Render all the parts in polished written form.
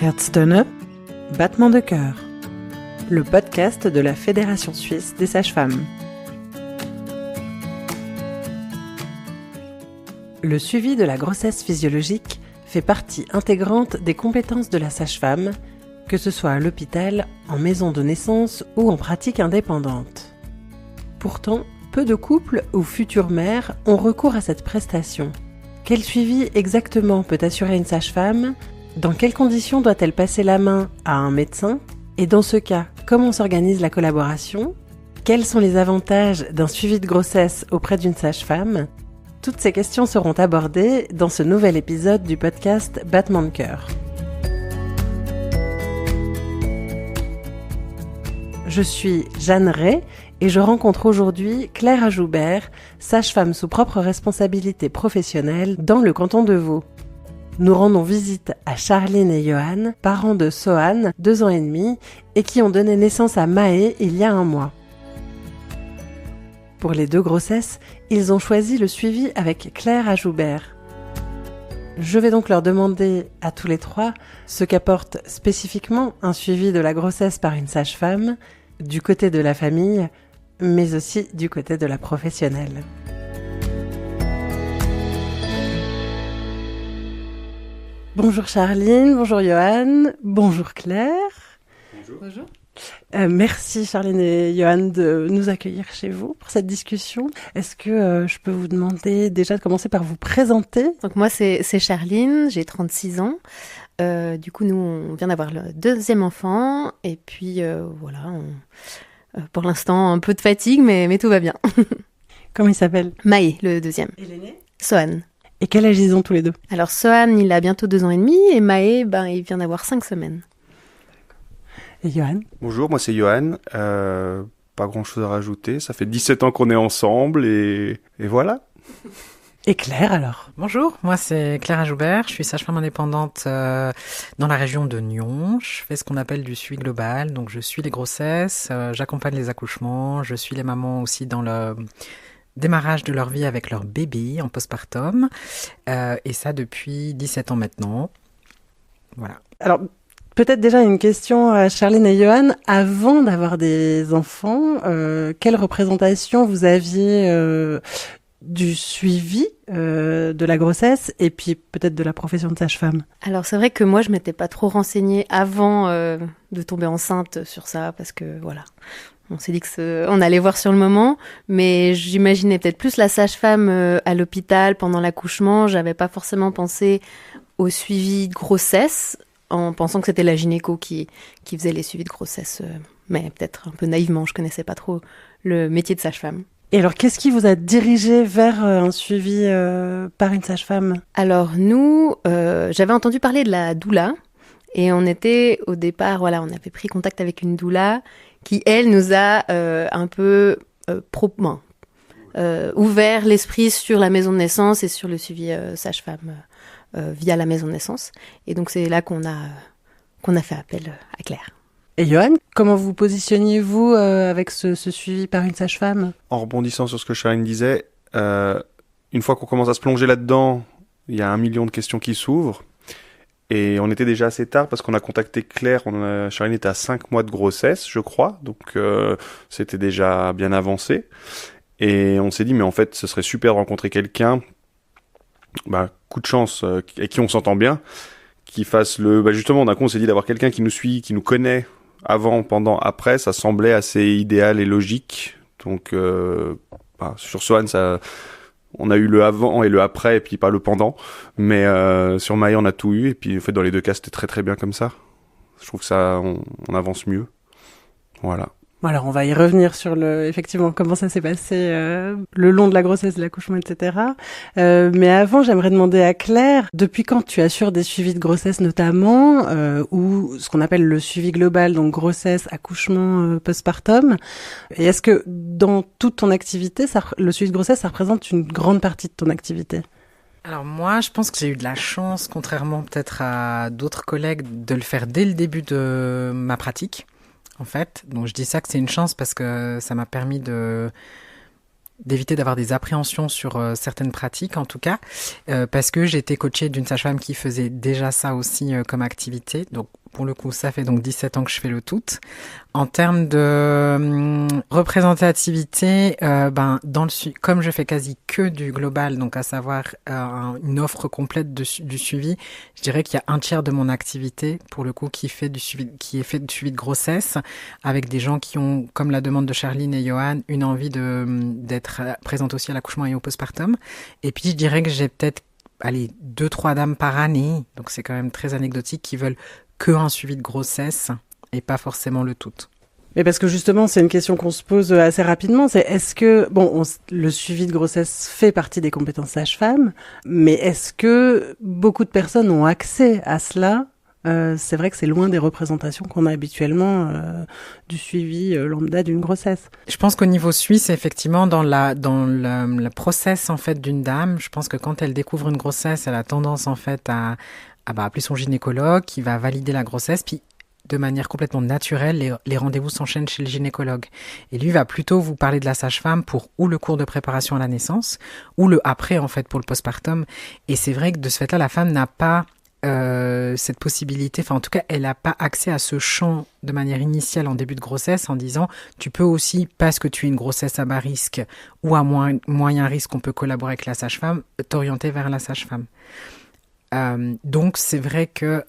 Herztöne, battement de cœur, le podcast de la Fédération suisse des sages-femmes. Le suivi de la grossesse physiologique fait partie intégrante des compétences de la sage-femme, que ce soit à l'hôpital, en maison de naissance ou en pratique indépendante. Pourtant, peu de couples ou futures mères ont recours à cette prestation. Quel suivi exactement peut assurer une sage-femme ? Dans quelles conditions doit-elle passer la main à un médecin ? Et dans ce cas, comment s'organise la collaboration ? Quels sont les avantages d'un suivi de grossesse auprès d'une sage-femme ? Toutes ces questions seront abordées dans ce nouvel épisode du podcast Battement de cœur. Je suis Jeanne Ray et je rencontre aujourd'hui Claire Ajoubert, sage-femme sous propre responsabilité professionnelle dans le canton de Vaud. Nous rendons visite à Charline et Johan, parents de Sohan, 2 ans et demi, et qui ont donné naissance à Maë il y a 1 mois. Pour les 2 grossesses, ils ont choisi le suivi avec Claire Ajoubert. Je vais donc leur demander à tous les 3 ce qu'apporte spécifiquement un suivi de la grossesse par une sage-femme, du côté de la famille, mais aussi du côté de la professionnelle. Bonjour Charline, bonjour Johan, bonjour Claire. Bonjour. Merci Charline et Johan de nous accueillir chez vous pour cette discussion. Est-ce que je peux vous demander déjà de commencer par vous présenter ? Donc moi c'est Charline, j'ai 36 ans. Du coup nous on vient d'avoir le 2e enfant et puis pour l'instant un peu de fatigue mais tout va bien. Comment il s'appelle ? Maë, le 2e. Et l'aîné ? Sohan. Et quel âge ils ont tous les 2 ? Alors Sohan il a bientôt 2 ans et demi et Maë il vient d'avoir 5 semaines. Et Johan ? Bonjour, moi c'est Johan. Pas grand chose à rajouter. Ça fait 17 ans qu'on est ensemble et voilà. Et Claire alors ? Bonjour, moi c'est Claire Ajoubert, je suis sage-femme indépendante dans la région de Nyon. Je fais ce qu'on appelle du suivi global, donc je suis les grossesses, j'accompagne les accouchements, je suis les mamans aussi dans le démarrage de leur vie avec leur bébé en postpartum, et ça depuis 17 ans maintenant. Voilà. Alors, peut-être déjà une question à Charline et Johan. Avant d'avoir des enfants, quelle représentation vous aviez du suivi de la grossesse et puis peut-être de la profession de sage-femme ? Alors c'est vrai que moi je m'étais pas trop renseignée avant de tomber enceinte sur ça parce que voilà. On s'est dit qu'on allait voir sur le moment, mais j'imaginais peut-être plus la sage-femme à l'hôpital pendant l'accouchement. J'avais pas forcément pensé au suivi de grossesse, en pensant que c'était la gynéco qui faisait les suivis de grossesse, mais peut-être un peu naïvement, je connaissais pas trop le métier de sage-femme. Et alors, qu'est-ce qui vous a dirigé vers un suivi par une sage-femme ? Alors nous, j'avais entendu parler de la doula, et on était au départ, on avait pris contact avec une doula qui, elle, nous a un peu ouvert l'esprit sur la maison de naissance et sur le suivi sage-femme via la maison de naissance. Et donc, c'est là qu'on a fait appel à Claire. Et Johan, comment vous positionniez-vous avec ce suivi par une sage-femme ? En rebondissant sur ce que Charline disait, une fois qu'on commence à se plonger là-dedans, il y a 1 million de questions qui s'ouvrent. Et on était déjà assez tard parce qu'on a contacté Claire, Charline était à 5 mois de grossesse, je crois, donc c'était déjà bien avancé. Et on s'est dit, mais en fait, ce serait super de rencontrer quelqu'un, coup de chance, avec qui on s'entend bien, qui fasse justement, d'un coup, on s'est dit d'avoir quelqu'un qui nous suit, qui nous connaît avant, pendant, après, ça semblait assez idéal et logique. Donc, sur Sohan, on a eu le avant et le après, et puis pas le pendant. Mais sur Maë, on a tout eu. Et puis, en fait, dans les 2 cas, c'était très très bien comme ça. Je trouve que ça, on avance mieux. Voilà. Alors, on va y revenir sur effectivement, comment ça s'est passé le long de la grossesse, de l'accouchement, etc. Mais avant, j'aimerais demander à Claire, depuis quand tu assures des suivis de grossesse notamment, ou ce qu'on appelle le suivi global, donc grossesse, accouchement, postpartum. Et est-ce que dans toute ton activité, le suivi de grossesse, ça représente une grande partie de ton activité ? Alors moi, je pense que j'ai eu de la chance, contrairement peut-être à d'autres collègues, de le faire dès le début de ma pratique. En fait, donc je dis ça que c'est une chance parce que ça m'a permis de d'éviter d'avoir des appréhensions sur certaines pratiques, en tout cas, parce que j'ai été coachée d'une sage-femme qui faisait déjà ça aussi comme activité. Donc, pour le coup, ça fait donc 17 ans que je fais le tout. En termes de représentativité, comme je fais quasi que du global, donc à savoir une offre complète du suivi, je dirais qu'il y a un tiers de mon activité, pour le coup, qui est fait du suivi de grossesse, avec des gens qui ont, comme la demande de Charline et Johan, une envie d'être présente aussi à l'accouchement et au postpartum. Et puis, je dirais que j'ai peut-être, 2-3 dames par année, donc c'est quand même très anecdotique, qui veulent que un suivi de grossesse et pas forcément le tout. Mais parce que justement, c'est une question qu'on se pose assez rapidement, c'est est-ce que, le suivi de grossesse fait partie des compétences sage-femme, mais est-ce que beaucoup de personnes ont accès à cela ? C'est vrai que c'est loin des représentations qu'on a habituellement du suivi lambda d'une grossesse. Je pense qu'au niveau suisse, effectivement, dans le process en fait d'une dame, je pense que quand elle découvre une grossesse, elle a tendance en fait à appeler son gynécologue qui va valider la grossesse, puis de manière complètement naturelle, les rendez-vous s'enchaînent chez le gynécologue. Et lui va plutôt vous parler de la sage-femme pour ou le cours de préparation à la naissance, ou le après, en fait, pour le postpartum. Et c'est vrai que de ce fait-là, la femme n'a pas cette possibilité, enfin en tout cas, elle n'a pas accès à ce champ de manière initiale en début de grossesse en disant tu peux aussi, parce que tu es une grossesse à bas risque ou à moyen risque, on peut collaborer avec la sage-femme, t'orienter vers la sage-femme. Donc c'est vrai que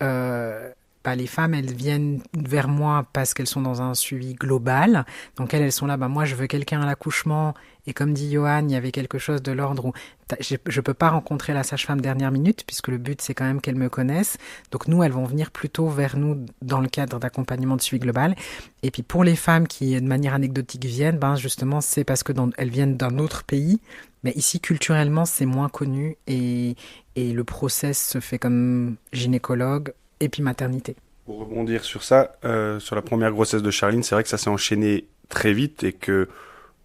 les femmes, elles viennent vers moi parce qu'elles sont dans un suivi global. Donc elles sont là, moi je veux quelqu'un à l'accouchement. Et comme dit Johan, il y avait quelque chose de l'ordre où je peux pas rencontrer la sage-femme dernière minute, puisque le but c'est quand même qu'elles me connaissent. Donc nous, elles vont venir plutôt vers nous dans le cadre d'accompagnement de suivi global. Et puis pour les femmes qui, de manière anecdotique, viennent, justement, c'est parce que elles viennent d'un autre pays. Mais ici, culturellement, c'est moins connu et le process se fait comme gynécologue et puis maternité. Pour rebondir sur ça, sur la première grossesse de Charline, c'est vrai que ça s'est enchaîné très vite et que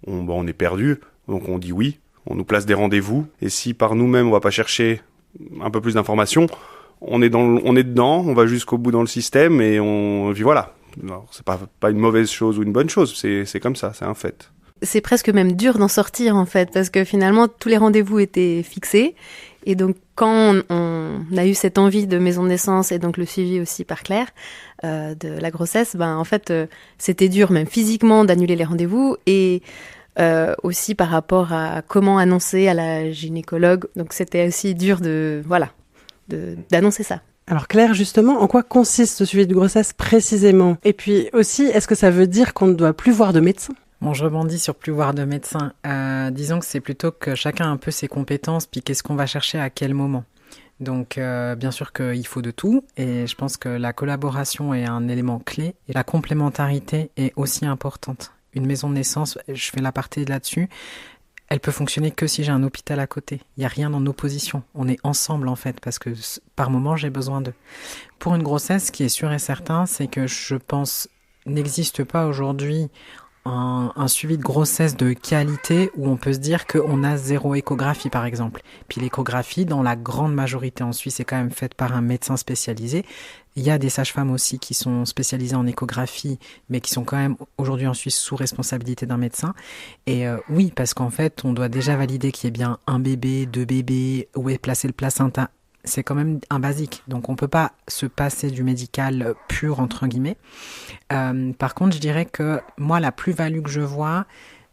on est perdu, donc on dit oui, on nous place des rendez-vous, et si par nous-mêmes on va pas chercher un peu plus d'informations, on est dedans, on va jusqu'au bout dans le système et puis voilà. Alors, c'est pas une mauvaise chose ou une bonne chose, c'est comme ça, c'est un fait. C'est presque même dur d'en sortir en fait, parce que finalement tous les rendez-vous étaient fixés. Et donc quand on a eu cette envie de maison de naissance et donc le suivi aussi par Claire de la grossesse, en fait c'était dur même physiquement d'annuler les rendez-vous et aussi par rapport à comment annoncer à la gynécologue. Donc c'était aussi dur d'annoncer ça. Alors Claire, justement, en quoi consiste ce suivi de grossesse précisément ? Et puis aussi, est-ce que ça veut dire qu'on ne doit plus voir de médecin ? Bon, je rebondis sur plus voir de médecin. Disons que c'est plutôt que chacun a un peu ses compétences, puis qu'est-ce qu'on va chercher à quel moment. Donc, bien sûr qu'il faut de tout, et je pense que la collaboration est un élément clé, et la complémentarité est aussi importante. Une maison de naissance, je fais l'aparté là-dessus, elle peut fonctionner que si j'ai un hôpital à côté. Il n'y a rien en opposition. On est ensemble, en fait, parce que par moment, j'ai besoin d'eux. Pour une grossesse, ce qui est sûr et certain, c'est que je pense n'existe pas aujourd'hui un suivi de grossesse de qualité où on peut se dire qu'on a 0 échographie, par exemple. Puis l'échographie, dans la grande majorité en Suisse, est quand même faite par un médecin spécialisé. Il y a des sages-femmes aussi qui sont spécialisées en échographie, mais qui sont quand même aujourd'hui en Suisse sous responsabilité d'un médecin. Et oui, parce qu'en fait, on doit déjà valider qu'il y ait bien un bébé, 2 bébés, où est placé le placenta. C'est quand même un basique. Donc, on ne peut pas se passer du médical pur, entre guillemets. Par contre, je dirais que moi, la plus-value que je vois,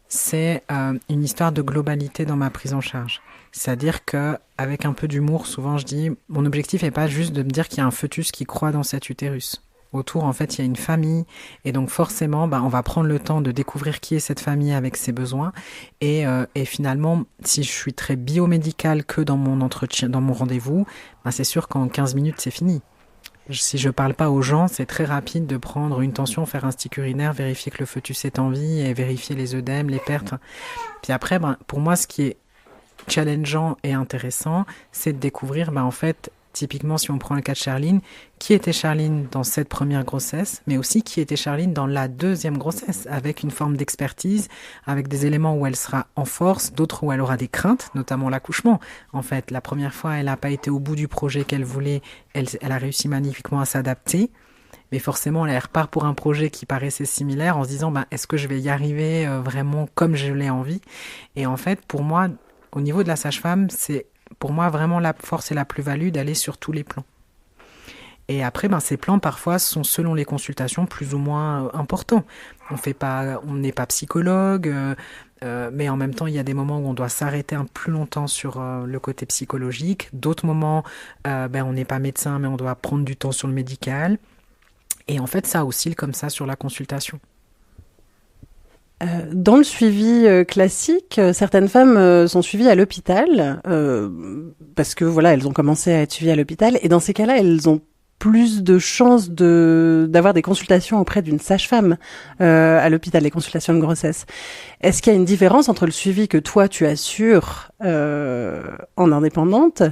c'est une histoire de globalité dans ma prise en charge. C'est-à-dire qu'avec un peu d'humour, souvent, je dis, mon objectif n'est pas juste de me dire qu'il y a un fœtus qui croît dans cet utérus. Autour, en fait, il y a une famille. Et donc, forcément, on va prendre le temps de découvrir qui est cette famille avec ses besoins. Et finalement, si je suis très biomédicale que dans mon entretien, dans mon rendez-vous, c'est sûr qu'en 15 minutes, c'est fini. Si je parle pas aux gens, c'est très rapide de prendre une tension, faire un stick urinaire, vérifier que le fœtus est en vie et vérifier les œdèmes, les pertes. Puis après, pour moi, ce qui est challengeant et intéressant, c'est de découvrir, en fait, typiquement, si on prend le cas de Charline, qui était Charline dans cette première grossesse, mais aussi qui était Charline dans la deuxième grossesse, avec une forme d'expertise, avec des éléments où elle sera en force, d'autres où elle aura des craintes, notamment l'accouchement. En fait, la première fois, elle n'a pas été au bout du projet qu'elle voulait, elle a réussi magnifiquement à s'adapter. mais forcément elle repart pour un projet qui paraissait similaire en se disant est-ce que je vais y arriver vraiment comme je l'ai envie. Et en fait pour moi, au niveau de la sage-femme, c'est pour moi vraiment la force et la plus-value d'aller sur tous les plans. Et après, ces plans, parfois, sont, selon les consultations, plus ou moins importants. On n'est pas psychologue, mais en même temps, il y a des moments où on doit s'arrêter un plus longtemps sur le côté psychologique. D'autres moments, on n'est pas médecin, mais on doit prendre du temps sur le médical. Et en fait, ça oscille comme ça sur la consultation. Dans le suivi classique, certaines femmes sont suivies à l'hôpital parce que voilà, elles ont commencé à être suivies à l'hôpital. Et dans ces cas-là, elles ont plus de chances d'avoir des consultations auprès d'une sage-femme à l'hôpital, les consultations de grossesse. Est-ce qu'il y a une différence entre le suivi que toi tu assures en indépendante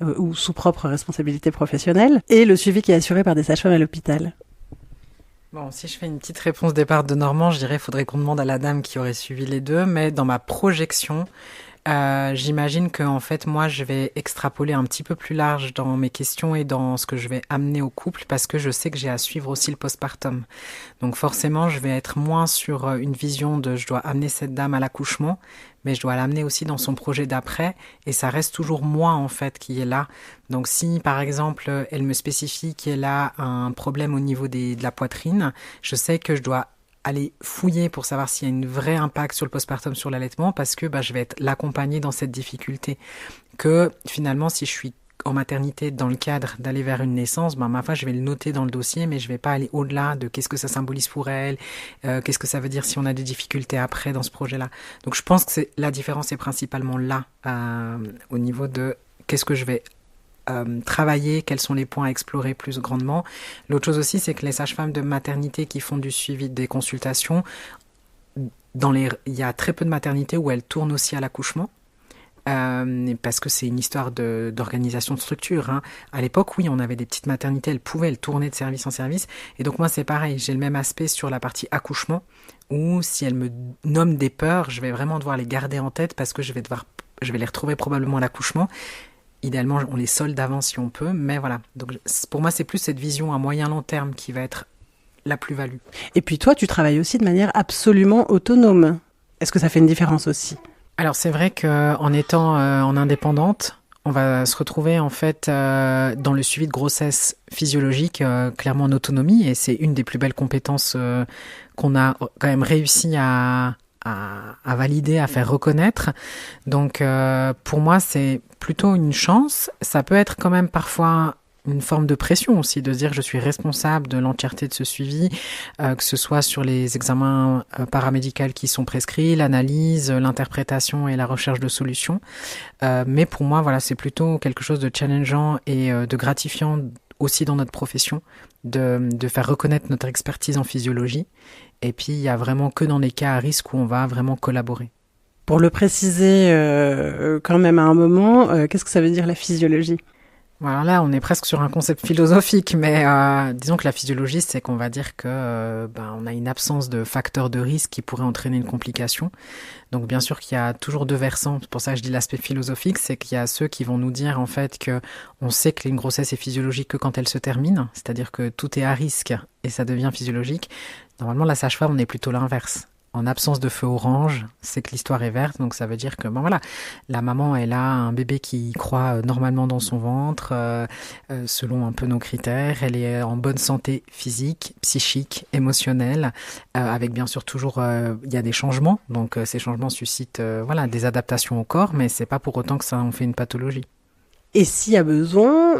ou sous propre responsabilité professionnelle et le suivi qui est assuré par des sages-femmes à l'hôpital ? Bon, si je fais une petite réponse départ de Normand, je dirais qu'il faudrait qu'on demande à la dame qui aurait suivi les deux, mais dans ma projection, j'imagine que en fait moi je vais extrapoler un petit peu plus large dans mes questions et dans ce que je vais amener au couple parce que je sais que j'ai à suivre aussi le postpartum. Donc forcément je vais être moins sur une vision de je dois amener cette dame à l'accouchement, mais je dois l'amener aussi dans son projet d'après et ça reste toujours moi en fait qui est là. Donc si par exemple elle me spécifie qu'elle a un problème au niveau de la poitrine, je sais que je dois aller fouiller pour savoir s'il y a un vrai impact sur le postpartum, sur l'allaitement, parce que je vais être l'accompagner dans cette difficulté. Que finalement, si je suis en maternité dans le cadre d'aller vers une naissance, ma foi, je vais le noter dans le dossier, mais je vais pas aller au-delà de qu'est-ce que ça symbolise pour elle, qu'est-ce que ça veut dire si on a des difficultés après dans ce projet-là. Donc je pense que la différence est principalement là, au niveau de qu'est-ce que je vais travailler, quels sont les points à explorer plus grandement. L'autre chose aussi, c'est que les sages-femmes de maternité qui font du suivi des consultations, il y a très peu de maternités où elles tournent aussi à l'accouchement. Parce que c'est une histoire d'organisation de structure. Hein. À l'époque, oui, on avait des petites maternités, elles tourner de service en service. Et donc moi, c'est pareil, j'ai le même aspect sur la partie accouchement, où si elles me nomment des peurs, je vais vraiment devoir les garder en tête parce que je vais les retrouver probablement à l'accouchement. Idéalement, on les solde avant si on peut, mais voilà. Donc, pour moi, c'est plus cette vision à moyen-long terme qui va être la plus-value. Et puis toi, tu travailles aussi de manière absolument autonome. Est-ce que ça fait une différence aussi ? Alors, c'est vrai qu'en étant en indépendante, on va se retrouver en fait dans le suivi de grossesse physiologique, clairement en autonomie, et c'est une des plus belles compétences qu'on a quand même réussi à valider, à faire reconnaître. Donc pour moi, c'est plutôt une chance. Ça peut être quand même parfois une forme de pression aussi, de se dire que je suis responsable de l'entièreté de ce suivi, que ce soit sur les examens paramédicaux qui sont prescrits, l'analyse, l'interprétation et la recherche de solutions. Mais pour moi, voilà, c'est plutôt quelque chose de challengeant et de gratifiant aussi dans notre profession, de faire reconnaître notre expertise en physiologie. Et puis, il y a vraiment que dans les cas à risque où on va vraiment collaborer. Pour le préciser quand même à un moment, qu'est-ce que ça veut dire la physiologie ? Alors là, on est presque sur un concept philosophique, mais disons que la physiologie, c'est qu'on va dire que on a une absence de facteurs de risque qui pourraient entraîner une complication. Donc bien sûr qu'il y a toujours deux versants. C'est pour ça que je dis l'aspect philosophique, c'est qu'il y a ceux qui vont nous dire en fait que on sait que une grossesse est physiologique que quand elle se termine, c'est-à-dire que tout est à risque et ça devient physiologique. Normalement, la sage-femme, on est plutôt l'inverse. En absence de feu orange, c'est que l'histoire est verte, donc ça veut dire que la maman, elle a un bébé qui croît normalement dans son ventre, selon un peu nos critères. Elle est en bonne santé physique, psychique, émotionnelle, avec bien sûr toujours, il y a des changements, donc ces changements suscitent des adaptations au corps, mais c'est pas pour autant que ça en fait une pathologie. Et s'il y a besoin,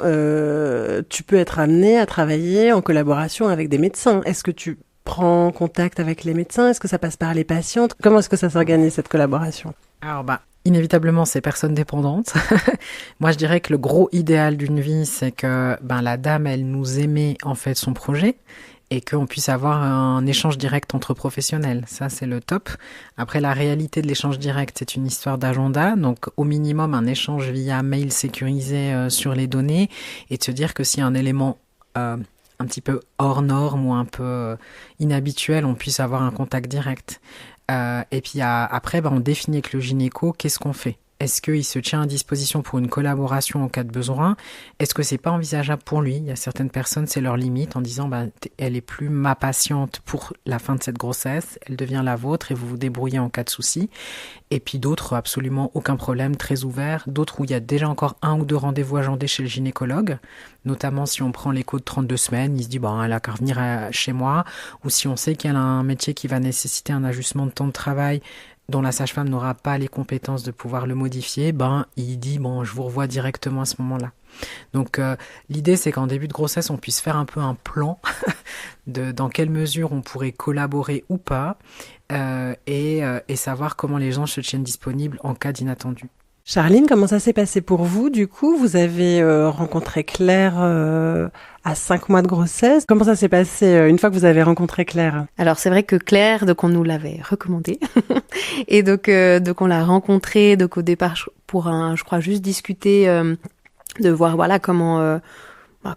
tu peux être amené à travailler en collaboration avec des médecins. Est-ce que tu prends contact avec les médecins ? Est-ce que ça passe par les patientes ? Comment est-ce que ça s'organise, cette collaboration ? Alors, inévitablement, c'est personne dépendante. Moi, je dirais que le gros idéal d'une vie, c'est que la dame, elle nous émet en fait son projet et qu'on puisse avoir un échange direct entre professionnels. Ça, c'est le top. Après, la réalité de l'échange direct, c'est une histoire d'agenda. Donc, au minimum, un échange via mail sécurisé sur les données et de se dire que s'il y a un élément un petit peu hors norme ou un peu inhabituel, on puisse avoir un contact direct. Et puis après, on définit avec le gynéco qu'est-ce qu'on fait. Est-ce qu'il se tient à disposition pour une collaboration en cas de besoin? Est-ce que c'est pas envisageable pour lui? Il y a certaines personnes, c'est leur limite en disant, elle est plus ma patiente pour la fin de cette grossesse, elle devient la vôtre et vous vous débrouillez en cas de souci. Et puis d'autres, absolument aucun problème, très ouverts. D'autres où il y a déjà encore 1 ou 2 rendez-vous agendés chez le gynécologue. Notamment si on prend l'écho de 32 semaines, il se dit, elle a qu'à revenir chez moi. Ou si on sait qu'elle a un métier qui va nécessiter un ajustement de temps de travail, dont la sage-femme n'aura pas les compétences de pouvoir le modifier, il dit, je vous revois directement à ce moment-là. Donc l'idée, c'est qu'en début de grossesse, on puisse faire un peu un plan de dans quelle mesure on pourrait collaborer ou pas, et savoir comment les gens se tiennent disponibles en cas d'inattendu. Charline, comment ça s'est passé pour vous? Du coup, vous avez rencontré Claire à 5 mois de grossesse. Comment ça s'est passé une fois que vous avez rencontré Claire? Alors c'est vrai que Claire, donc on nous l'avait recommandée et donc on l'a rencontrée donc au départ pour je crois juste discuter de voir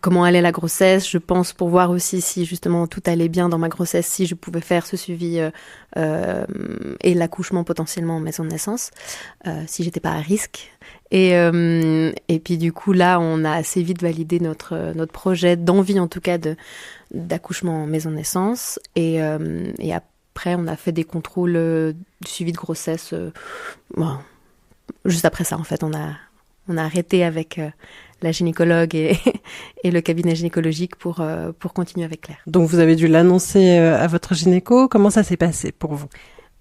comment allait la grossesse, je pense, pour voir aussi si justement tout allait bien dans ma grossesse, si je pouvais faire ce suivi et l'accouchement potentiellement en maison de naissance, si j'étais pas à risque. Et puis du coup là, on a assez vite validé notre projet d'envie en tout cas d'accouchement en maison de naissance. Et après, on a fait des contrôles du suivi de grossesse. Juste après ça, en fait, on a arrêté avec la gynécologue et le cabinet gynécologique pour continuer avec Claire. Donc vous avez dû l'annoncer à votre gynéco. Comment ça s'est passé pour vous?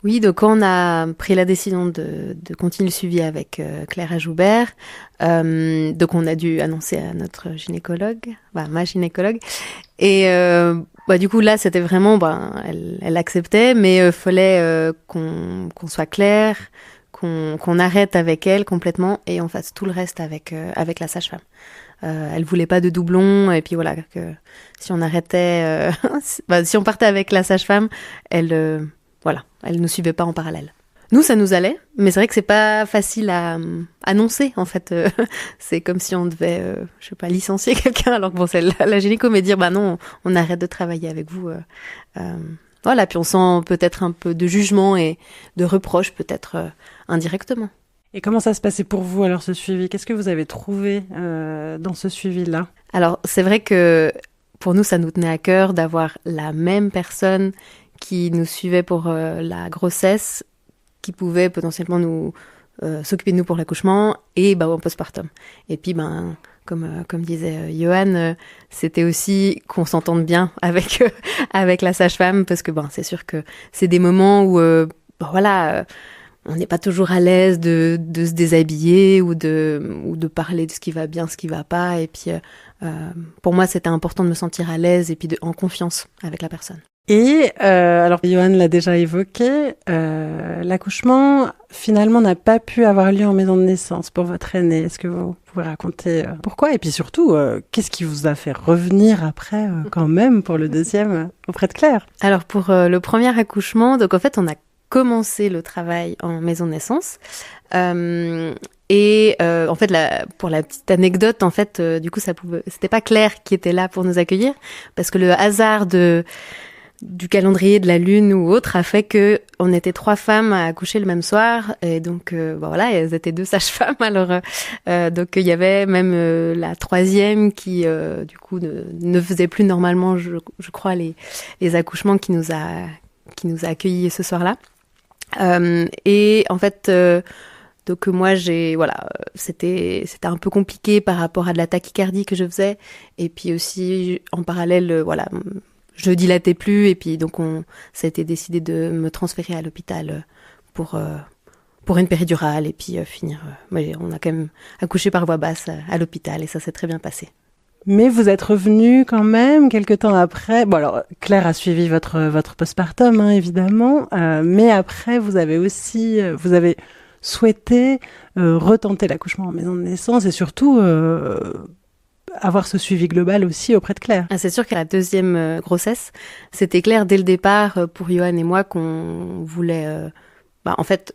Oui, donc quand on a pris la décision de continuer le suivi avec Claire Ajoubert, donc on a dû annoncer à notre gynécologue, ma gynécologue, et du coup là c'était vraiment, elle acceptait, mais fallait qu'on soit clair, qu'on arrête avec elle complètement et on fasse tout le reste avec la sage-femme. Elle voulait pas de doublons et puis voilà, que si on arrêtait, si on partait avec la sage-femme, elle nous suivait pas en parallèle. Nous, ça nous allait, mais c'est vrai que c'est pas facile à annoncer, en fait. C'est comme si on devait, licencier quelqu'un, alors que c'est la gynéco, mais dire, non, on arrête de travailler avec vous. Puis on sent peut-être un peu de jugement et de reproche, peut-être indirectement. Et comment ça se passait pour vous, alors, ce suivi? Qu'est-ce que vous avez trouvé dans ce suivi-là? Alors, c'est vrai que pour nous, ça nous tenait à cœur d'avoir la même personne qui nous suivait pour la grossesse, qui pouvait potentiellement nous s'occuper de nous pour l'accouchement et en postpartum. Et puis comme disait Johan, c'était aussi qu'on s'entende bien avec la sage-femme, parce que c'est sûr que c'est des moments où on n'est pas toujours à l'aise de se déshabiller ou de parler de ce qui va bien, ce qui va pas. Et puis pour moi, c'était important de me sentir à l'aise et puis en confiance avec la personne. Et alors, Johan l'a déjà évoqué, l'accouchement finalement n'a pas pu avoir lieu en maison de naissance pour votre aîné. Est-ce que vous pouvez raconter pourquoi? Et puis surtout, qu'est-ce qui vous a fait revenir après quand même pour le deuxième auprès de Claire? Alors pour le premier accouchement, donc en fait on a commencé le travail en maison de naissance. En fait, pour la petite anecdote, en fait, du coup, c'était pas Claire qui était là pour nous accueillir, parce que le hasard du calendrier de la lune ou autre a fait que on était 3 femmes à accoucher le même soir, et donc elles étaient 2 sages-femmes. Alors donc il y avait même la 3e qui du coup ne faisait plus normalement, je crois, les accouchements, qui nous a accueillis ce soir-là. Et en fait, donc moi c'était un peu compliqué par rapport à de la tachycardie que je faisais, et puis aussi en parallèle, je dilatais plus, et puis donc ça a été décidé de me transférer à l'hôpital pour une péridurale, et puis finir. On a quand même accouché par voie basse à l'hôpital, et ça s'est très bien passé. Mais vous êtes revenu quand même quelques temps après. Bon, alors Claire a suivi votre postpartum, évidemment, mais après vous avez souhaité retenter l'accouchement en maison de naissance et surtout avoir ce suivi global aussi auprès de Claire. C'est sûr qu'à la deuxième grossesse, c'était clair dès le départ pour Johan et moi qu'on voulait en fait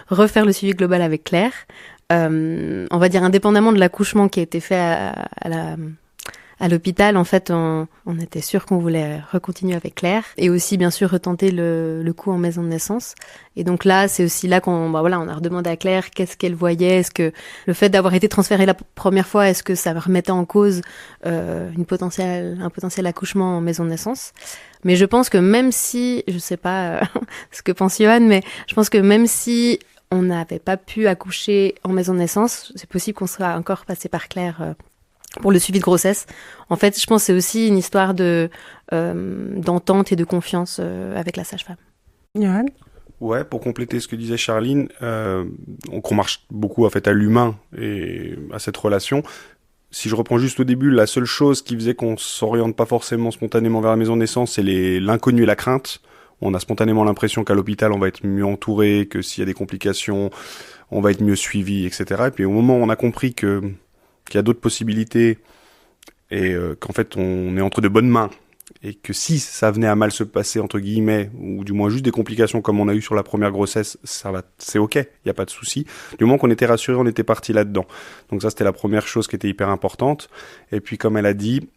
refaire le suivi global avec Claire. On va dire indépendamment de l'accouchement qui a été fait À l'hôpital, en fait, on était sûr qu'on voulait recontinuer avec Claire et aussi, bien sûr, retenter le coup en maison de naissance. Et donc là, c'est aussi là on a redemandé à Claire qu'est-ce qu'elle voyait. Est-ce que le fait d'avoir été transférée la première fois, est-ce que ça remettait en cause un potentiel accouchement en maison de naissance? Mais je pense que même si, je sais pas ce que pense Johan, mais je pense que même si on n'avait pas pu accoucher en maison de naissance, c'est possible qu'on soit encore passé par Claire pour le suivi de grossesse. En fait, je pense que c'est aussi une histoire d'entente et de confiance avec la sage-femme. Johan ? Ouais, pour compléter ce que disait Charline, on marche beaucoup en fait à l'humain et à cette relation. Si je reprends juste au début, la seule chose qui faisait qu'on s'oriente pas forcément spontanément vers la maison de naissance, c'est l'inconnu et la crainte. On a spontanément l'impression qu'à l'hôpital, on va être mieux entouré, que s'il y a des complications, on va être mieux suivi, etc. Et puis au moment où on a compris qu'il y a d'autres possibilités et qu'en fait on est entre de bonnes mains et que si ça venait à mal se passer, entre guillemets, ou du moins juste des complications comme on a eu sur la première grossesse, c'est ok, il n'y a pas de souci. Du moment qu'on était rassuré, on était parti là-dedans. Donc ça, c'était la première chose qui était hyper importante. Et puis comme elle a dit,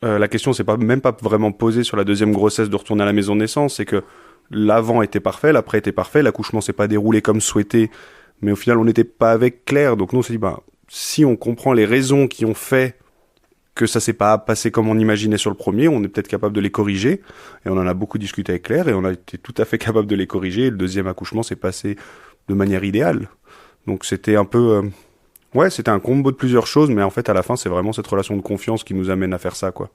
la question s'est même pas vraiment posée sur la deuxième grossesse de retourner à la maison de naissance, c'est que l'avant était parfait, l'après était parfait, l'accouchement s'est pas déroulé comme souhaité, mais au final on n'était pas avec Claire, donc nous on s'est dit, si on comprend les raisons qui ont fait que ça s'est pas passé comme on imaginait sur le premier, on est peut-être capable de les corriger, et on en a beaucoup discuté avec Claire, et on a été tout à fait capable de les corriger, et le deuxième accouchement s'est passé de manière idéale. Donc c'était un peu... c'était un combo de plusieurs choses, mais en fait à la fin c'est vraiment cette relation de confiance qui nous amène à faire ça, quoi.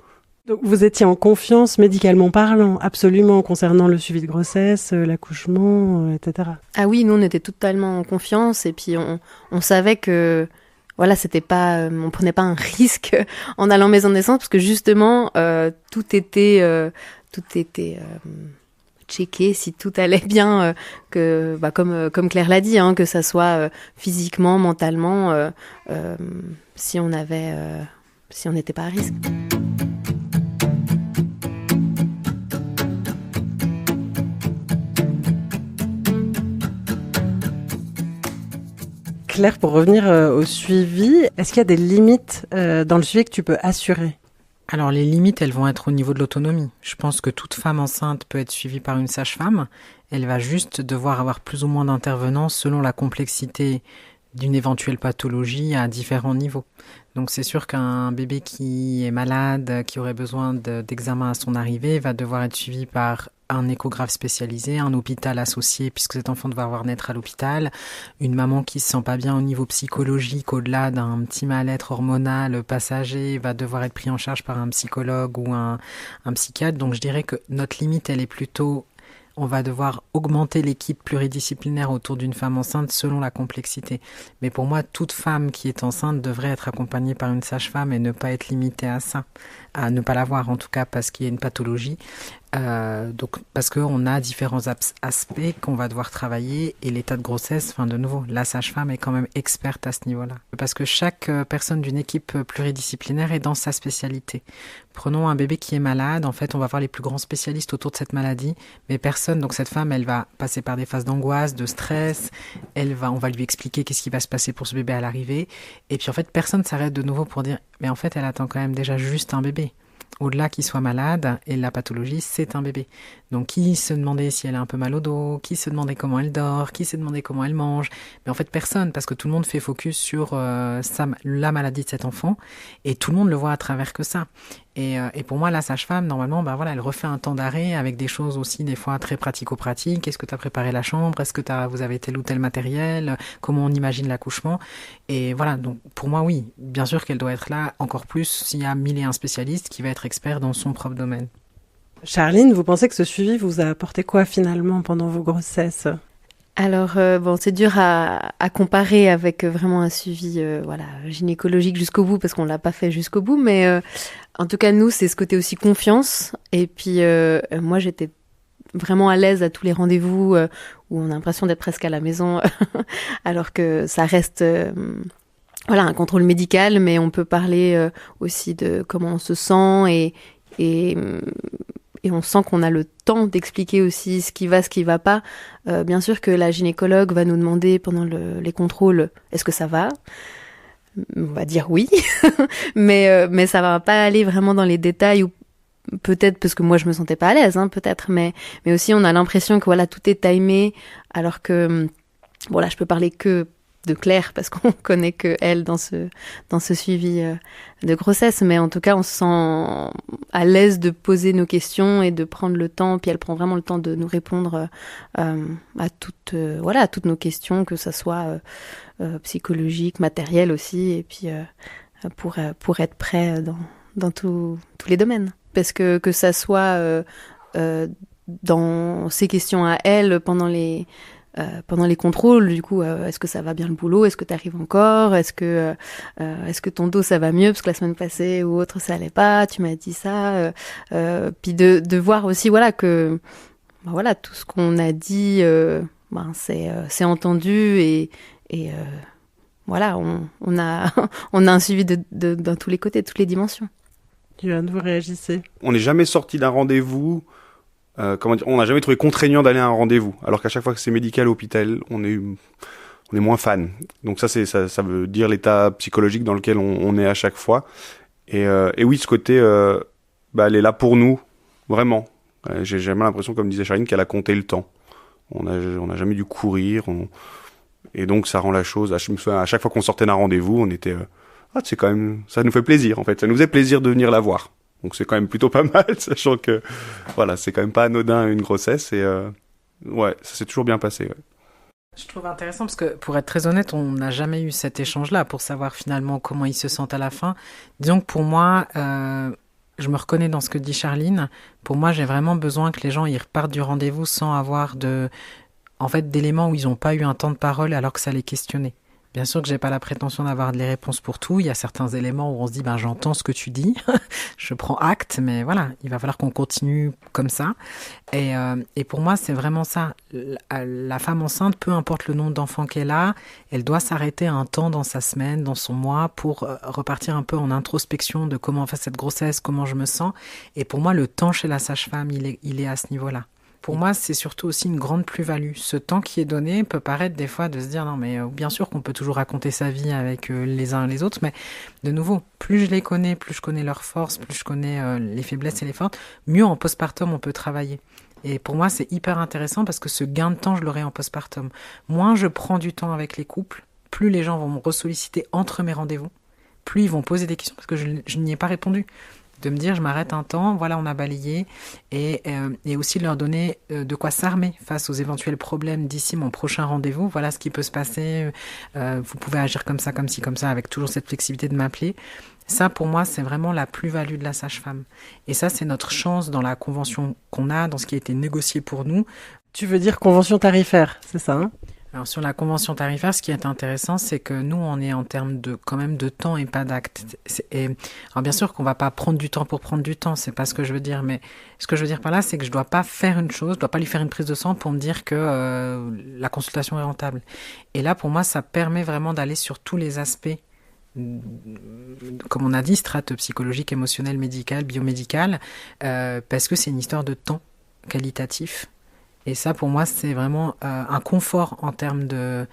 Donc vous étiez en confiance médicalement parlant, absolument, concernant le suivi de grossesse, l'accouchement, etc. Ah oui, nous on était totalement en confiance, et puis on savait que voilà, c'était pas, on prenait pas un risque en allant en maison de naissance, parce que justement tout était checké, si tout allait bien, comme Claire l'a dit, que ça soit physiquement, mentalement, si on n'était pas à risque. Claire, pour revenir au suivi, est-ce qu'il y a des limites dans le suivi que tu peux assurer ? Alors les limites, elles vont être au niveau de l'autonomie. Je pense que toute femme enceinte peut être suivie par une sage-femme. Elle va juste devoir avoir plus ou moins d'intervenants selon la complexité d'une éventuelle pathologie à différents niveaux. Donc c'est sûr qu'un bébé qui est malade, qui aurait besoin d'examen à son arrivée, va devoir être suivi par un échographe spécialisé, un hôpital associé, puisque cet enfant doit naître à l'hôpital, une maman qui se sent pas bien au niveau psychologique, au-delà d'un petit mal-être hormonal passager, va devoir être pris en charge par un psychologue ou un psychiatre. Donc je dirais que notre limite, elle est plutôt... On va devoir augmenter l'équipe pluridisciplinaire autour d'une femme enceinte selon la complexité. Mais pour moi, toute femme qui est enceinte devrait être accompagnée par une sage-femme et ne pas être limitée à ça, à ne pas l'avoir en tout cas parce qu'il y a une pathologie. Donc parce qu'on a différents aspects qu'on va devoir travailler et l'état de grossesse, de nouveau, la sage-femme est quand même experte à ce niveau-là. Parce que chaque personne d'une équipe pluridisciplinaire est dans sa spécialité. Prenons un bébé qui est malade, en fait on va voir les plus grands spécialistes autour de cette maladie, mais personne, donc cette femme elle va passer par des phases d'angoisse, de stress, on va lui expliquer qu'est-ce qui va se passer pour ce bébé à l'arrivée, et puis en fait personne s'arrête de nouveau pour dire, mais en fait elle attend quand même déjà juste un bébé. Au-delà qu'il soit malade, et la pathologie, c'est un bébé. Donc, qui se demandait si elle a un peu mal au dos, qui se demandait comment elle dort, qui se demandait comment elle mange. Mais en fait, personne, parce que tout le monde fait focus sur la maladie de cet enfant, et tout le monde le voit à travers que ça. Et pour moi, la sage-femme, normalement, elle refait un temps d'arrêt avec des choses aussi, des fois, très pratico-pratiques. Est-ce que tu as préparé la chambre? Est-ce que vous avez tel ou tel matériel? Comment on imagine l'accouchement? Et voilà, donc pour moi, oui, bien sûr qu'elle doit être là, encore plus s'il y a 1001 spécialistes qui va être expert dans son propre domaine. Charline, vous pensez que ce suivi vous a apporté quoi finalement pendant vos grossesses ? Alors, c'est dur à comparer avec vraiment un suivi gynécologique jusqu'au bout, parce qu'on l'a pas fait jusqu'au bout, mais en tout cas, nous, c'est ce côté aussi confiance. Et puis, moi, j'étais vraiment à l'aise à tous les rendez-vous où on a l'impression d'être presque à la maison, alors que ça reste... un contrôle médical, mais on peut parler aussi de comment on se sent et on sent qu'on a le temps d'expliquer aussi ce qui va pas. Bien sûr que la gynécologue va nous demander pendant les contrôles, est-ce que ça va ? On va dire oui, mais ça va pas aller vraiment dans les détails, ou peut-être parce que moi je me sentais pas à l'aise, hein, peut-être, mais aussi on a l'impression que voilà, tout est timé, alors que bon là je peux parler que de Claire parce qu'on connaît que elle dans ce suivi de grossesse, mais en tout cas on se sent à l'aise de poser nos questions et de prendre le temps, puis elle prend vraiment le temps de nous répondre à toutes nos questions, que ça soit psychologique, matériel aussi, et puis pour être prêt dans tous les domaines. Parce que ça soit dans ses questions à elle pendant les contrôles, du coup, est-ce que ça va bien le boulot, est-ce que tu arrives encore, est-ce que ton dos ça va mieux, parce que la semaine passée ou autre ça allait pas, tu m'as dit ça, puis de voir aussi voilà que voilà tout ce qu'on a dit c'est entendu, et voilà on a un suivi dans tous les côtés, toutes les dimensions. Yoann, vous réagissez? On n'est jamais sorti d'un rendez-vous, on n'a jamais trouvé contraignant d'aller à un rendez-vous, alors qu'à chaque fois que c'est médical à l'hôpital, on est moins fan. Donc ça veut dire l'état psychologique dans lequel on est à chaque fois. Et oui, ce côté, elle est là pour nous, vraiment. J'ai jamais l'impression, comme disait Charline, qu'elle a compté le temps. On n'a jamais dû courir, et donc ça rend la chose. Je me souviens, à chaque fois qu'on sortait d'un rendez-vous, on était c'est quand même, ça nous fait plaisir en fait, ça nous faisait plaisir de venir la voir. Donc c'est quand même plutôt pas mal, sachant que voilà, c'est quand même pas anodin une grossesse, et ça s'est toujours bien passé. Ouais. Je trouve intéressant parce que, pour être très honnête, on n'a jamais eu cet échange-là pour savoir finalement comment ils se sentent à la fin. Disons que pour moi, je me reconnais dans ce que dit Charline. Pour moi, j'ai vraiment besoin que les gens ils repartent du rendez-vous sans avoir d'éléments où ils n'ont pas eu un temps de parole alors que ça les questionnait. Bien sûr que j'ai pas la prétention d'avoir les réponses pour tout. Il y a certains éléments où on se dit, j'entends ce que tu dis, je prends acte, mais voilà, il va falloir qu'on continue comme ça. Et pour moi, c'est vraiment ça. La femme enceinte, peu importe le nombre d'enfants qu'elle a, elle doit s'arrêter un temps dans sa semaine, dans son mois, pour repartir un peu en introspection de comment on fait cette grossesse, comment je me sens. Et pour moi, le temps chez la sage-femme, il est à ce niveau-là. Pour moi, c'est surtout aussi une grande plus-value. Ce temps qui est donné peut paraître des fois de se dire non, mais bien sûr qu'on peut toujours raconter sa vie avec les uns et les autres, mais de nouveau, plus je les connais, plus je connais leurs forces, plus je connais les faiblesses et les forces, mieux en postpartum on peut travailler. Et pour moi, c'est hyper intéressant parce que ce gain de temps, je l'aurai en postpartum. Moins je prends du temps avec les couples, plus les gens vont me ressolliciter entre mes rendez-vous, plus ils vont poser des questions parce que je n'y ai pas répondu. De me dire, je m'arrête un temps, voilà, on a balayé, et aussi leur donner de quoi s'armer face aux éventuels problèmes d'ici mon prochain rendez-vous. Voilà ce qui peut se passer, vous pouvez agir comme ça, comme ci, comme ça, avec toujours cette flexibilité de m'appeler. Ça, pour moi, c'est vraiment la plus-value de la sage-femme. Et ça, c'est notre chance dans la convention qu'on a, dans ce qui a été négocié pour nous. Tu veux dire convention tarifaire, c'est ça, hein ? Alors sur la convention tarifaire, ce qui est intéressant, c'est que nous, on est en termes quand même de temps et pas d'acte. Alors bien sûr qu'on va pas prendre du temps pour prendre du temps, c'est pas ce que je veux dire, mais ce que je veux dire par là, c'est que je dois pas faire une chose, je dois pas lui faire une prise de sang pour me dire que la consultation est rentable. Et là, pour moi, ça permet vraiment d'aller sur tous les aspects, comme on a dit, strates psychologiques, émotionnelles, médicales, biomédicales, parce que c'est une histoire de temps qualitatif. Et ça, pour moi, c'est vraiment un confort en termes de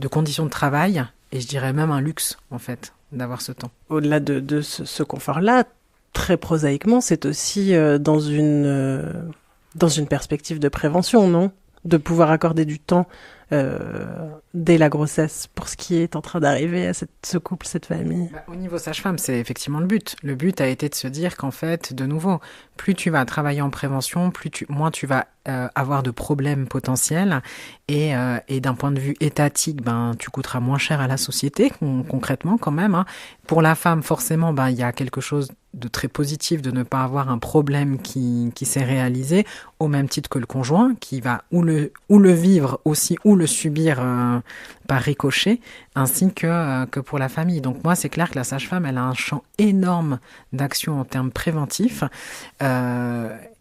conditions de travail, et je dirais même un luxe, en fait, d'avoir ce temps. Au-delà de ce confort-là, très prosaïquement, c'est aussi dans une perspective de prévention, non ? De pouvoir accorder du temps dès la grossesse pour ce qui est en train d'arriver à ce couple, cette famille. Au niveau sage-femme, c'est effectivement le but. Le but a été de se dire qu'en fait, de nouveau, plus tu vas travailler en prévention, moins tu vas avoir de problèmes potentiels, et d'un point de vue étatique, tu coûteras moins cher à la société, concrètement quand même. Hein. Pour la femme, forcément, il y a quelque chose de très positif de ne pas avoir un problème qui s'est réalisé, au même titre que le conjoint, qui va ou le vivre aussi, ou le subir par ricochet, ainsi que pour la famille. Donc moi, c'est clair que la sage-femme, elle a un champ énorme d'action en termes préventifs,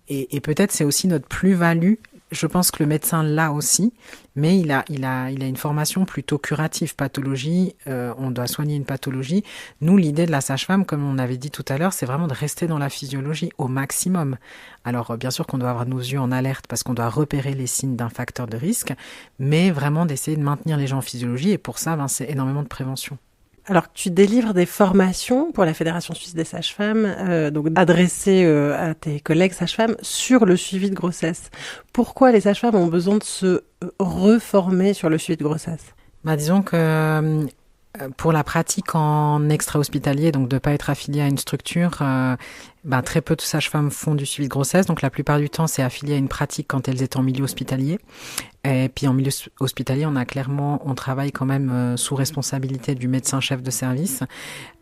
et peut-être c'est aussi notre plus-value je pense que le médecin l'a aussi, mais il a une formation plutôt curative, pathologie. On doit soigner une pathologie. Nous, l'idée de la sage-femme, comme on avait dit tout à l'heure, c'est vraiment de rester dans la physiologie au maximum. Alors, bien sûr qu'on doit avoir nos yeux en alerte parce qu'on doit repérer les signes d'un facteur de risque, mais vraiment d'essayer de maintenir les gens en physiologie. Et pour ça, c'est énormément de prévention. Alors, tu délivres des formations pour la Fédération suisse des sages-femmes, donc adressées à tes collègues sages-femmes sur le suivi de grossesse. Pourquoi les sages-femmes ont besoin de se reformer sur le suivi de grossesse ? Disons que pour la pratique en extra-hospitalier, donc de ne pas être affilié à une structure, très peu de sages-femmes font du suivi de grossesse. Donc la plupart du temps, c'est affilié à une pratique quand elles étaient en milieu hospitalier. Et puis en milieu hospitalier, on travaille quand même sous responsabilité du médecin chef de service.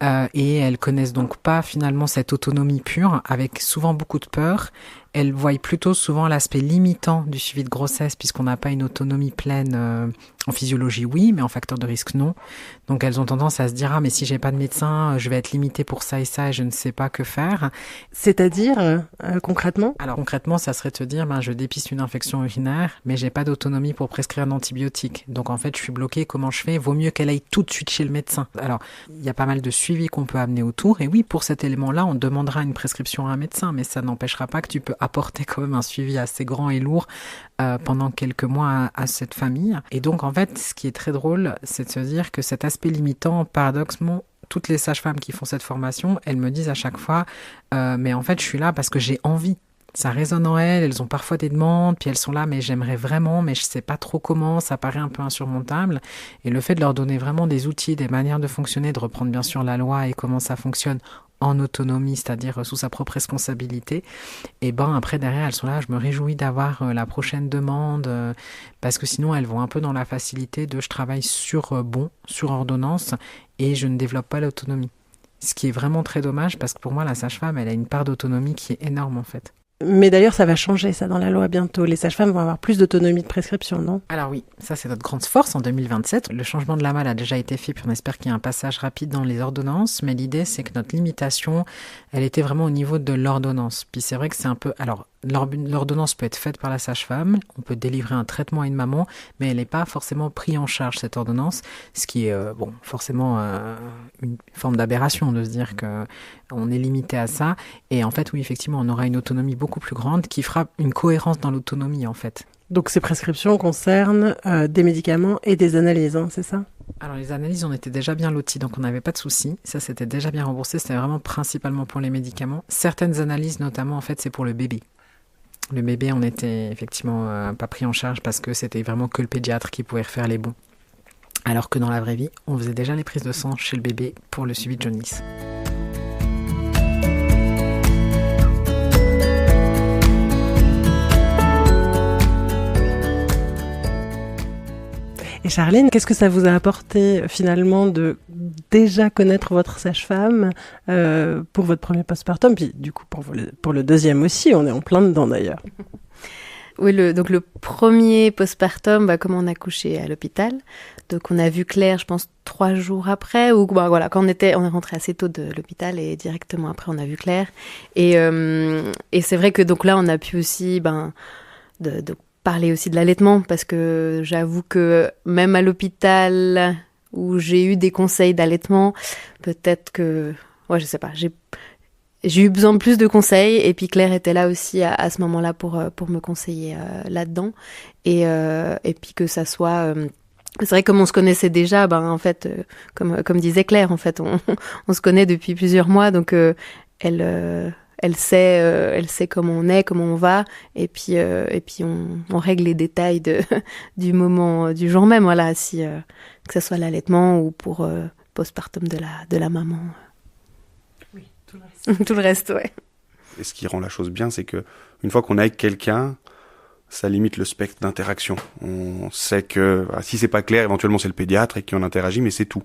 Et elles connaissent donc pas finalement cette autonomie pure, avec souvent beaucoup de peur. Elles voient plutôt souvent l'aspect limitant du suivi de grossesse, puisqu'on n'a pas une autonomie pleine en physiologie, oui, mais en facteur de risque, non. Donc elles ont tendance à se dire « Ah, mais si j'ai pas de médecin, je vais être limitée pour ça et ça, et je ne sais pas que faire. » C'est-à-dire, concrètement ? Alors concrètement, ça serait te dire je dépiste une infection urinaire, mais j'ai pas d'autonomie pour prescrire d'antibiotiques. Donc en fait, je suis bloquée, comment je fais ? Vaut mieux qu'elle aille tout de suite chez le médecin. Alors, il y a pas mal de suivi qu'on peut amener autour, et oui, pour cet élément-là, on demandera une prescription à un médecin, mais ça n'empêchera pas que tu peux apporter quand même un suivi assez grand et lourd pendant quelques mois à cette famille. Et donc en fait, ce qui est très drôle, c'est de se dire que cet aspect limitant, paradoxalement, toutes les sages-femmes qui font cette formation, elles me disent à chaque fois mais en fait, je suis là parce que j'ai envie. Ça résonne en elles ont parfois des demandes, puis elles sont là, mais j'aimerais vraiment, mais je sais pas trop comment, ça paraît un peu insurmontable. Et le fait de leur donner vraiment des outils, des manières de fonctionner, de reprendre bien sûr la loi et comment ça fonctionne en autonomie, c'est-à-dire sous sa propre responsabilité, et après derrière elles sont là, je me réjouis d'avoir la prochaine demande, parce que sinon elles vont un peu dans la facilité de je travaille sur ordonnance, et je ne développe pas l'autonomie. Ce qui est vraiment très dommage, parce que pour moi la sage-femme, elle a une part d'autonomie qui est énorme en fait. Mais d'ailleurs, ça va changer, ça, dans la loi bientôt. Les sages-femmes vont avoir plus d'autonomie de prescription, non ? Alors oui, ça c'est notre grande force en 2027. Le changement de la MAL a déjà été fait, puis on espère qu'il y a un passage rapide dans les ordonnances. Mais l'idée, c'est que notre limitation, elle était vraiment au niveau de l'ordonnance. Puis c'est vrai que c'est un peu... Alors, l'ordonnance peut être faite par la sage-femme, on peut délivrer un traitement à une maman, mais elle n'est pas forcément prise en charge, cette ordonnance, ce qui est forcément une forme d'aberration de se dire qu'on est limité à ça. Et en fait, oui, effectivement, on aura une autonomie beaucoup plus grande qui fera une cohérence dans l'autonomie, en fait. Donc ces prescriptions concernent des médicaments et des analyses, c'est ça ? Alors les analyses, on était déjà bien lotis, donc on n'avait pas de soucis. Ça, c'était déjà bien remboursé, c'était vraiment principalement pour les médicaments. Certaines analyses, notamment, en fait, c'est pour le bébé. Le bébé, on était effectivement pas pris en charge parce que c'était vraiment que le pédiatre qui pouvait refaire les bons. Alors que dans la vraie vie, on faisait déjà les prises de sang chez le bébé pour le suivi de jaunisse. Et Charline, qu'est-ce que ça vous a apporté finalement de déjà connaître votre sage-femme pour votre premier postpartum, puis du coup pour le deuxième aussi, on est en plein dedans d'ailleurs. Oui, donc le premier postpartum, comme on a couché à l'hôpital, donc on a vu Claire, je pense 3 jours après, ou voilà, quand on est rentré assez tôt de l'hôpital et directement après on a vu Claire, et c'est vrai que donc là on a pu aussi de parler aussi de l'allaitement, parce que j'avoue que même à l'hôpital où j'ai eu des conseils d'allaitement, peut-être que, je sais pas, j'ai eu besoin de plus de conseils, et puis Claire était là aussi à ce moment-là pour me conseiller là-dedans, et puis que ça soit... c'est vrai, comme on se connaissait déjà, en fait, comme disait Claire, en fait, on se connaît depuis plusieurs mois, donc elle sait comment on est, comment on va, et puis on règle les détails du moment, du jour même, voilà, si que ce soit l'allaitement ou pour postpartum de la maman. Oui, tout le reste. Tout le reste, ouais. Et ce qui rend la chose bien, c'est que une fois qu'on est avec quelqu'un, ça limite le spectre d'interaction. On sait que si c'est pas clair, éventuellement c'est le pédiatre et qui on interagit, mais c'est tout.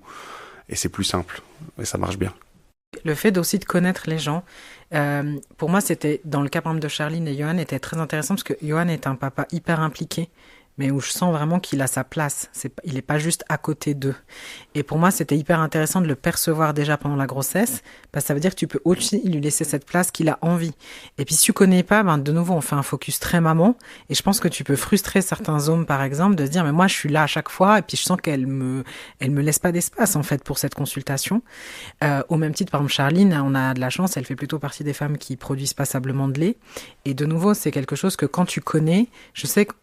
Et c'est plus simple, et ça marche bien. Le fait aussi de connaître les gens, pour moi c'était, dans le cas par exemple de Charline et Johan, était très intéressant parce que Johan est un papa hyper impliqué, mais où je sens vraiment qu'il a sa place. Il n'est pas juste à côté d'eux. Et pour moi, c'était hyper intéressant de le percevoir déjà pendant la grossesse, parce que ça veut dire que tu peux aussi lui laisser cette place qu'il a envie. Et puis si tu connais pas, de nouveau, on fait un focus très maman, et je pense que tu peux frustrer certains hommes, par exemple, de se dire, mais moi, je suis là à chaque fois, et puis je sens qu'elle me laisse pas d'espace, en fait, pour cette consultation. Au même titre, par exemple, Charline, on a de la chance, elle fait plutôt partie des femmes qui produisent passablement de lait. Et de nouveau, c'est quelque chose que quand tu connais, je sais que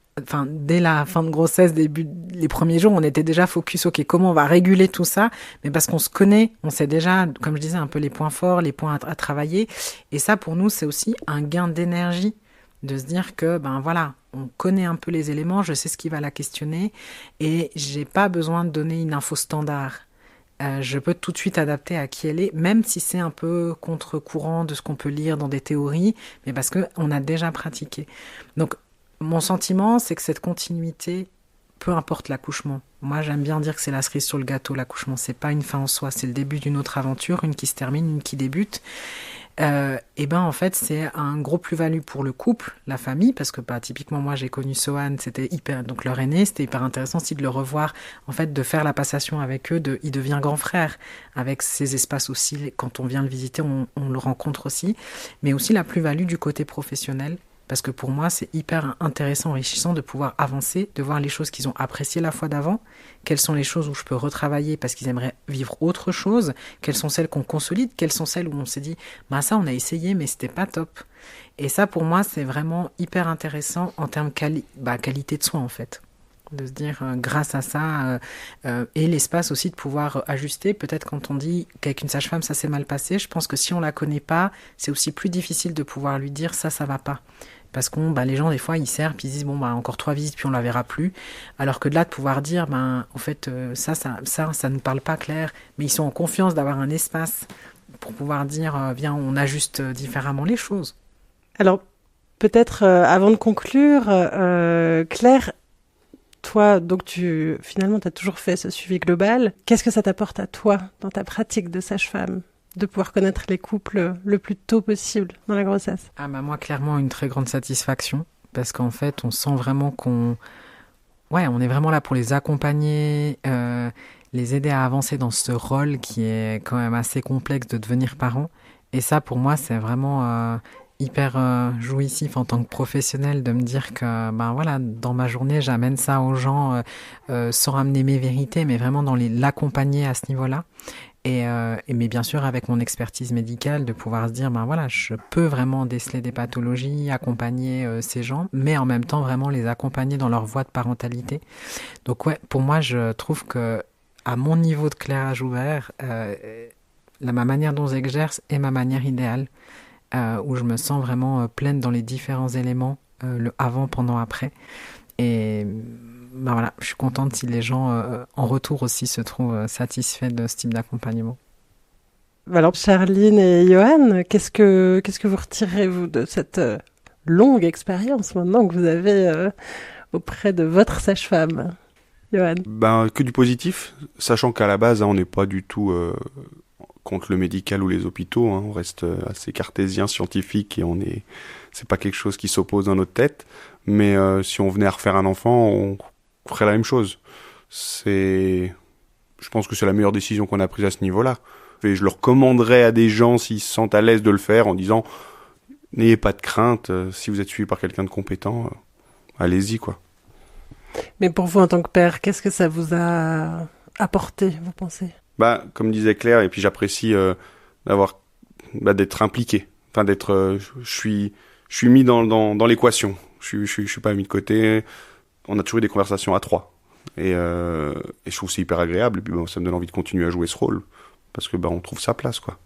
dès la fin de grossesse, les premiers jours, on était déjà focus, ok, comment on va réguler tout ça? Mais parce qu'on se connaît, on sait déjà, comme je disais, un peu les points forts, les points à travailler. Et ça, pour nous, c'est aussi un gain d'énergie de se dire que, on connaît un peu les éléments, je sais ce qui va la questionner et j'ai pas besoin de donner une info standard. Je peux tout de suite adapter à qui elle est, même si c'est un peu contre-courant de ce qu'on peut lire dans des théories, mais parce qu'on a déjà pratiqué. Donc, mon sentiment, c'est que cette continuité, peu importe l'accouchement. Moi, j'aime bien dire que c'est la cerise sur le gâteau, l'accouchement. C'est pas une fin en soi, c'est le début d'une autre aventure, une qui se termine, une qui débute. En fait, c'est un gros plus-value pour le couple, la famille, parce que typiquement, moi, j'ai connu Sohan, donc leur aîné, c'était hyper intéressant aussi de le revoir, en fait, de faire la passation avec eux, il devient grand frère, avec ses espaces aussi, quand on vient le visiter, on le rencontre aussi, mais aussi la plus-value du côté professionnel. Parce que pour moi, c'est hyper intéressant, enrichissant de pouvoir avancer, de voir les choses qu'ils ont appréciées la fois d'avant, quelles sont les choses où je peux retravailler parce qu'ils aimeraient vivre autre chose, quelles sont celles qu'on consolide, quelles sont celles où on s'est dit « ça, on a essayé, mais c'était pas top ». Et ça, pour moi, c'est vraiment hyper intéressant en termes qualité de soins, en fait. De se dire, grâce à ça, et l'espace aussi de pouvoir ajuster. Peut-être quand on dit qu'avec une sage-femme, ça s'est mal passé, je pense que si on la connaît pas, c'est aussi plus difficile de pouvoir lui dire ça va pas. Parce que les gens, des fois, ils servent, puis ils disent, encore 3 visites, puis on la verra plus. Alors que de là, de pouvoir dire, au fait, ça nous parle pas clair, mais ils sont en confiance d'avoir un espace pour pouvoir dire, viens, on ajuste différemment les choses. Alors, peut-être, avant de conclure, Claire, toi, donc finalement, tu as toujours fait ce suivi global. Qu'est-ce que ça t'apporte à toi, dans ta pratique de sage-femme, de pouvoir connaître les couples le plus tôt possible dans la grossesse? Moi, clairement, une très grande satisfaction, parce qu'en fait, on sent vraiment on est vraiment là pour les accompagner, les aider à avancer dans ce rôle qui est quand même assez complexe de devenir parent. Et ça, pour moi, c'est vraiment hyper jouissif en tant que professionnel de me dire que dans ma journée j'amène ça aux gens sans ramener mes vérités mais vraiment dans l'accompagner à ce niveau-là mais bien sûr avec mon expertise médicale de pouvoir se dire je peux vraiment déceler des pathologies, accompagner ces gens mais en même temps vraiment les accompagner dans leur voie de parentalité. Donc pour moi je trouve que à mon niveau de clairage ouvert ma manière dont j'exerce est ma manière idéale. Où je me sens vraiment pleine dans les différents éléments, le avant, pendant, après. Et je suis contente si les gens en retour aussi se trouvent satisfaits de ce type d'accompagnement. Alors Charline et Johan, qu'est-ce que vous retirez vous de cette longue expérience maintenant que vous avez auprès de votre sage-femme, Johan? Que du positif, sachant qu'à la base on n'est pas du tout contre le médical ou les hôpitaux, on reste assez cartésien, scientifique et c'est pas quelque chose qui s'oppose dans notre tête, mais si on venait à refaire un enfant, on ferait la même chose. Je pense que c'est la meilleure décision qu'on a prise à ce niveau-là. Et je le recommanderais à des gens s'ils se sentent à l'aise de le faire en disant n'ayez pas de crainte, si vous êtes suivi par quelqu'un de compétent, allez-y quoi. Mais pour vous en tant que père, qu'est-ce que ça vous a apporté, vous pensez ? Comme disait Claire, et puis j'apprécie d'être impliqué. Enfin, je suis mis dans l'équation. Je suis pas mis de côté. On a toujours eu des conversations à 3. Et je trouve que c'est hyper agréable. Et puis ça me donne envie de continuer à jouer ce rôle. Parce que on trouve sa place, quoi.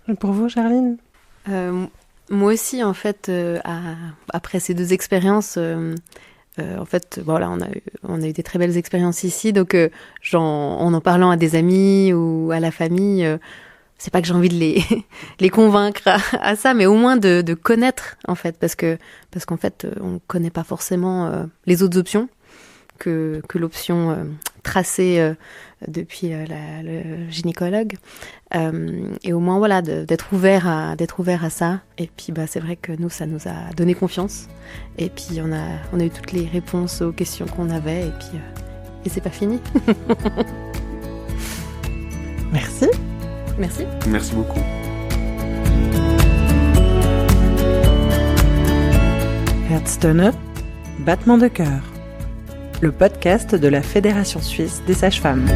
Et pour vous, Charline ? Moi aussi, en fait, après ces 2 expériences... en fait, on a eu des très belles expériences ici, donc en parlant à des amis ou à la famille, c'est pas que j'ai envie de les convaincre à ça, mais au moins de connaître en fait, parce qu'en fait, on connaît pas forcément les autres options que l'option tracée depuis le gynécologue. Et au moins, voilà, d'être ouvert à ça. Et puis, c'est vrai que nous, ça nous a donné confiance. Et puis, on a eu toutes les réponses aux questions qu'on avait. Et puis, et c'est pas fini. Merci. Merci. Merci beaucoup. Herztöne, battement de cœur. Le podcast de la Fédération suisse des sages-femmes.